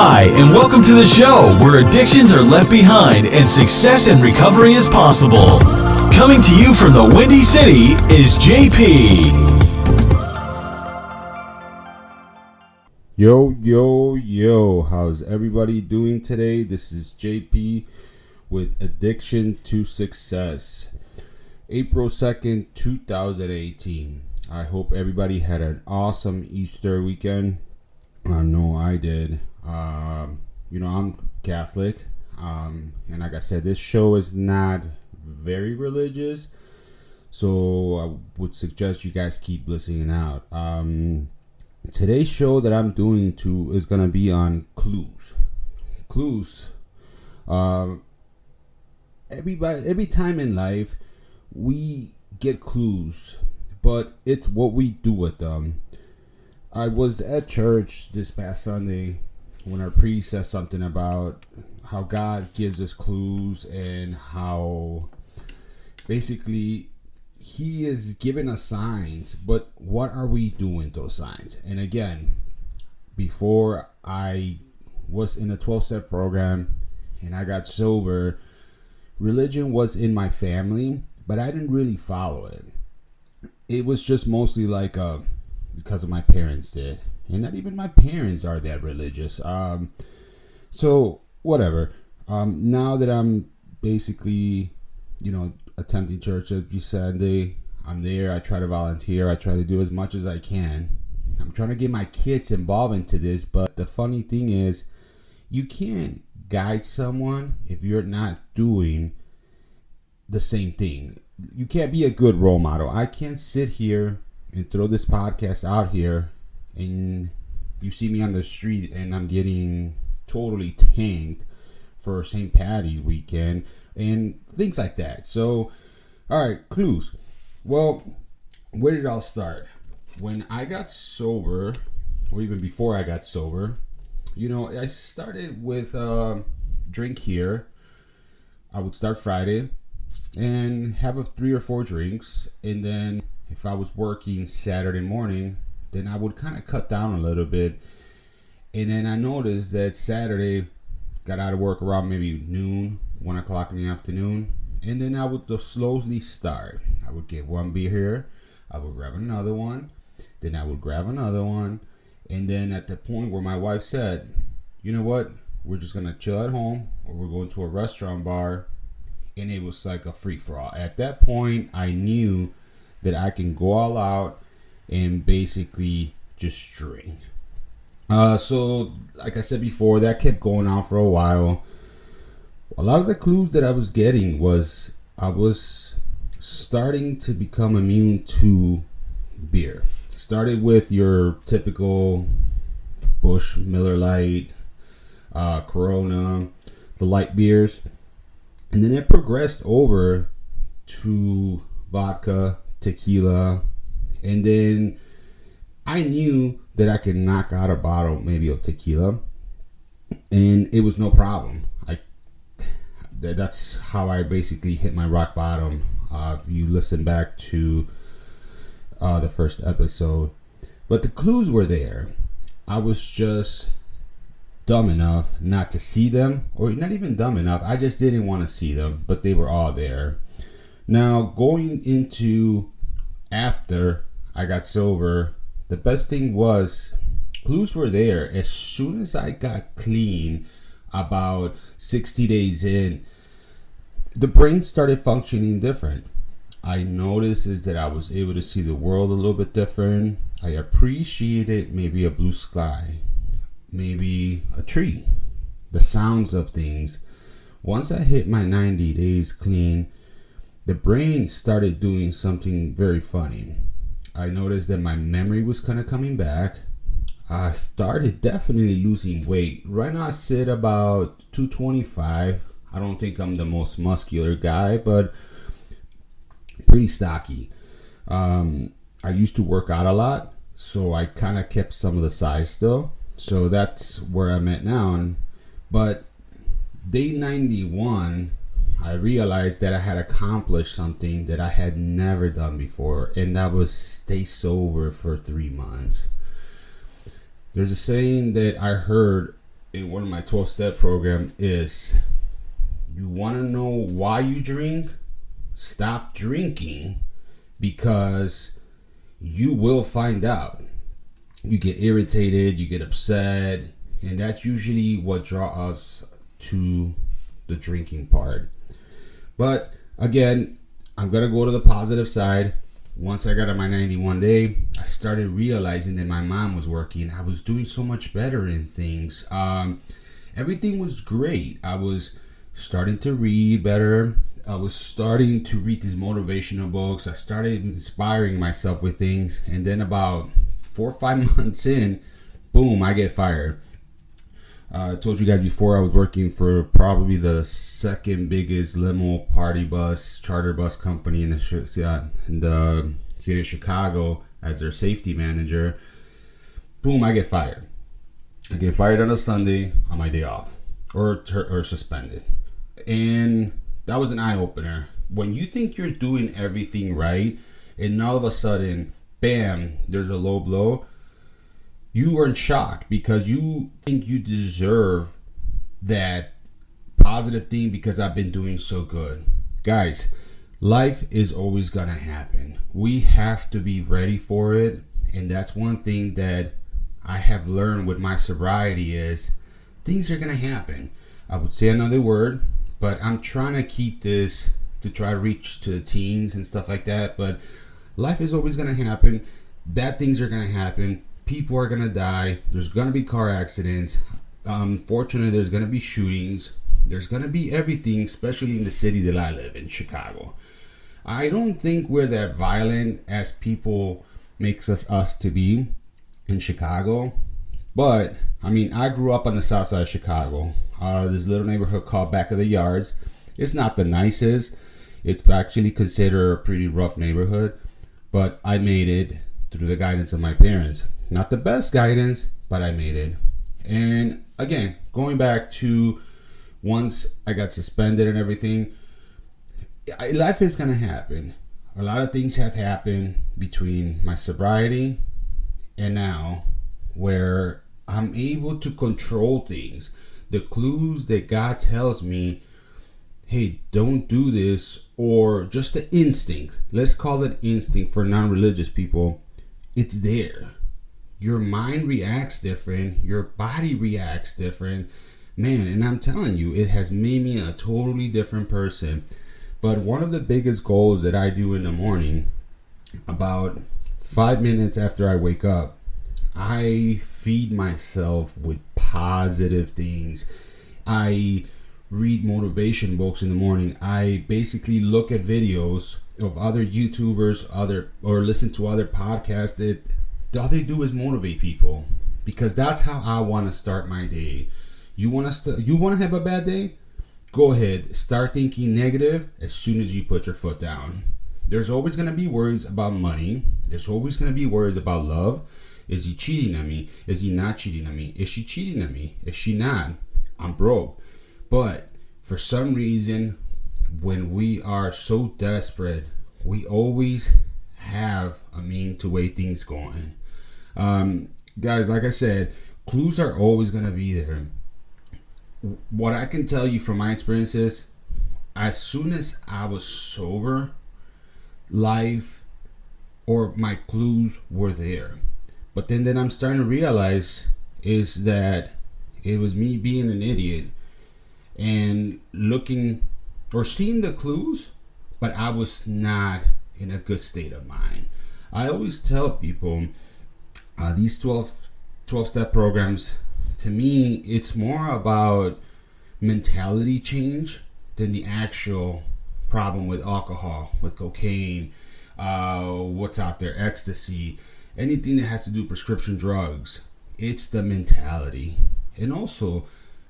Hi, and welcome to the show where addictions are left behind and success and recovery is possible. Coming to you from the Windy City is JP. Yo, how's everybody doing today? This is JP with Addiction to Success. April 2nd, 2018. I hope everybody had an awesome Easter weekend. I know I did. I'm Catholic. And like I said, this show is not very religious. So I would suggest you guys keep listening out. Today's show that I'm doing is going to be on clues. Clues. Every time in life, we get clues, but it's what we do with them. I was at church this past Sunday when our priest said something about how God gives us clues and how basically he is giving us signs, but what are we doing with those signs? And again, before I was in a 12-step program and I got sober, religion was in my family, but I didn't really follow it. It was just mostly like because of my parents did. And not even my parents are that religious. So, whatever. Now that I'm basically, attending church every Sunday, I'm there. I try to volunteer. I try to do as much as I can. I'm trying to get my kids involved into this. But the funny thing is, you can't guide someone if you're not doing the same thing. You can't be a good role model. I can't sit here and throw this podcast out here and you see me on the street and I'm getting totally tanked for St. Patty's weekend and things like that. So, all right, clues. Well, where did it all start? When I got sober, or even before I got sober, I started with drink here. I would start Friday and have 3 or 4 drinks, and then if I was working Saturday morning, then I would kind of cut down a little bit. And then I noticed that Saturday, got out of work around maybe noon, 1 o'clock in the afternoon, and then I would slowly start. I would get 1 beer here, I would grab another one, then I would grab another one, and then at the point where my wife said, you know what, we're just going to chill at home, or we're going to a restaurant bar, and it was like a free-for-all. At that point, I knew that I can go all out and basically just drink. So, like I said before, that kept going on for a while. A lot of the clues that I was getting was I was starting to become immune to beer. Started with your typical Busch, Miller Lite, Corona, the light beers. And then it progressed over to vodka, tequila, and then I knew that I could knock out a bottle maybe of tequila, and it was no problem. That's how I basically hit my rock bottom. If you listen back to the first episode, but the clues were there. I was just dumb enough not to see them, or not even dumb enough, I just didn't want to see them, but they were all there. Now, going into after I got sober, the best thing was clues were there. As soon as I got clean, about 60 days in, the brain started functioning different. I noticed is that I was able to see the world a little bit different. I appreciated maybe a blue sky, maybe a tree, the sounds of things. Once I hit my 90 days clean, the brain started doing something very funny. I noticed that my memory was kind of coming back. I started definitely losing weight. Right now I sit about 225. I don't think I'm the most muscular guy, but pretty stocky. I used to work out a lot, so I kind of kept some of the size still. So that's where I'm at now. But day 91, I realized that I had accomplished something that I had never done before, and that was stay sober for 3 months. There's a saying that I heard in one of my 12-step program is, you want to know why you drink? Stop drinking, because you will find out. You get irritated, you get upset, and that's usually what draws us to the drinking part. But again, I'm going to go to the positive side. Once I got on my 91 day, I started realizing that my mom was working. I was doing so much better in things. Everything was great. I was starting to read better. I was starting to read these motivational books. I started inspiring myself with things. And then about 4 or 5 months in, boom, I get fired. I told you guys before, I was working for probably the second biggest limo party bus, charter bus company in the city of Chicago as their safety manager. Boom, I get fired. I get fired on a Sunday on my day off, or suspended. And that was an eye-opener. When you think you're doing everything right, and all of a sudden, bam, there's a low blow, you are in shock because you think you deserve that positive thing because I've been doing so good. Guys, life is always going to happen. We have to be ready for it. And that's one thing that I have learned with my sobriety is things are going to happen. I would say another word, but I'm trying to keep this to try to reach to the teens and stuff like that. But life is always going to happen. Bad things are going to happen. People are going to die. There's going to be car accidents. Unfortunately, there's going to be shootings. There's going to be everything, especially in the city that I live in, Chicago. I don't think we're that violent as people makes us to be in Chicago. But, I mean, I grew up on the south side of Chicago. This little neighborhood called Back of the Yards. It's not the nicest. It's actually considered a pretty rough neighborhood. But I made it through the guidance of my parents. Not the best guidance, but I made it. And again, going back to once I got suspended and everything, life is going to happen. A lot of things have happened between my sobriety and now, where I'm able to control things. The clues that God tells me, hey, don't do this, or just the instinct. Let's call it instinct for non-religious people. It's there. Your mind reacts different. Your body reacts different. Man, and I'm telling you, it has made me a totally different person. But one of the biggest goals that I do in the morning, about 5 minutes after I wake up, I feed myself with positive things. I read motivation books in the morning. I basically look at videos of other YouTubers, or listen to other podcasts that all they do is motivate people, because that's how I want to start my day. You want to have a bad day? Go ahead, start thinking negative as soon as you put your foot down. There's always going to be worries about money. There's always going to be worries about love. Is he cheating on me? Is he not cheating on me? Is she cheating on me? Is she not? I'm broke. But for some reason, when we are so desperate, we always have a mean to way things going. Guys, like I said, clues are always going to be there. What I can tell you from my experiences, as soon as I was sober, life or my clues were there. But then I'm starting to realize is that it was me being an idiot and looking or seeing the clues, but I was not in a good state of mind. I always tell people these 12-step programs, to me, it's more about mentality change than the actual problem with alcohol, with cocaine, what's out there, ecstasy, anything that has to do with prescription drugs. It's the mentality. And also,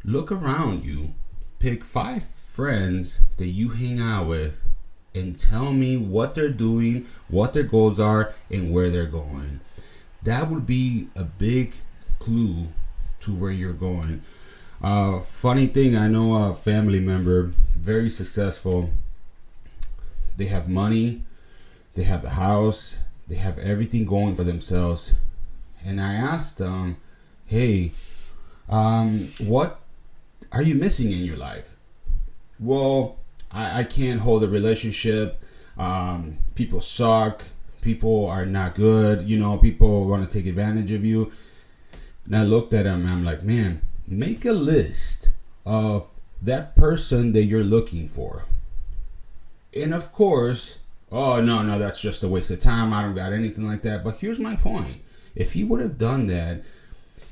look around you. Pick 5 friends that you hang out with and tell me what they're doing, what their goals are, and where they're going. That would be a big clue to where you're going. Funny thing, I know a family member, very successful. They have money, they have the house, they have everything going for themselves. And I asked them, hey, What are you missing in your life? Well, I can't hold a relationship. People suck. People are not good. People want to take advantage of you. And I looked at him and I'm like, man, make a list of that person that you're looking for. And of course, oh, no, that's just a waste of time. I don't got anything like that. But here's my point. If he would have done that,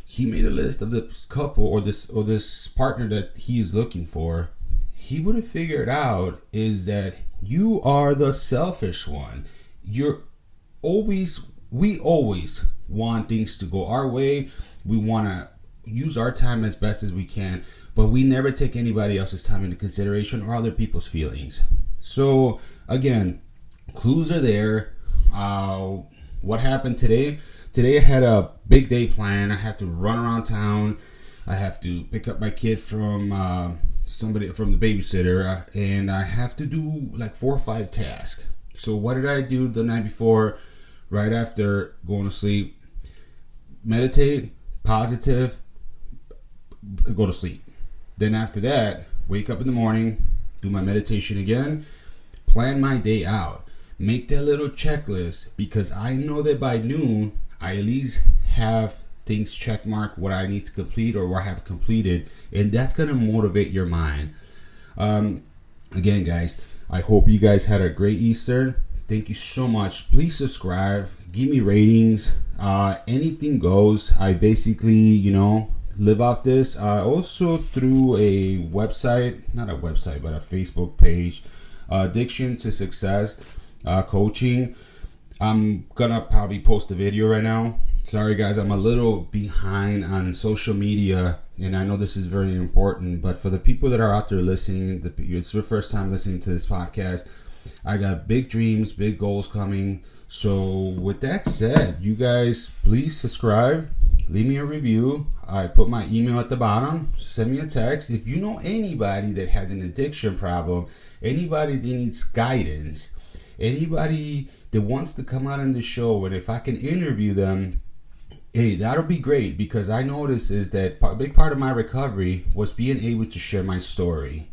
he made a list of this couple or this partner that he is looking for, he would have figured out is that you are the selfish one. We always want things to go our way. We want to use our time as best as we can, but we never take anybody else's time into consideration or other people's feelings. So again, clues are there. What happened today? Today I had a big day planned. I have to run around town. I have to pick up my kid from somebody from the babysitter, and I have to do like 4 or 5 tasks. So what did I do the night before? Right after going to sleep, meditate, positive, go to sleep. Then after that, wake up in the morning, do my meditation again, plan my day out, make that little checklist, because I know that by noon I at least have things check mark what I need to complete or what I have completed, and that's gonna motivate your mind. Again, guys, I hope you guys had a great Easter. Thank you so much. Please subscribe, give me ratings. Anything goes. I basically, live off this. Also through a website, not a website, but a Facebook page, Addiction to Success Coaching. I'm gonna probably post a video right now. Sorry guys, I'm a little behind on social media, and I know this is very important, but for the people that are out there listening, it's your first time listening to this podcast, I got big dreams, big goals coming. So with that said, you guys please subscribe, leave me a review. I put my email at the bottom. Send me a text. If you know anybody that has an addiction problem, anybody that needs guidance, anybody that wants to come out on the show, and if I can interview them, hey, that'll be great, because I noticed is that a big part of my recovery was being able to share my story.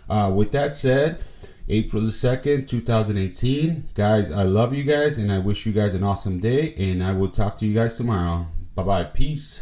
With that said, April the 2nd, 2018. Guys, I love you guys, and I wish you guys an awesome day, and I will talk to you guys tomorrow. Bye-bye. Peace.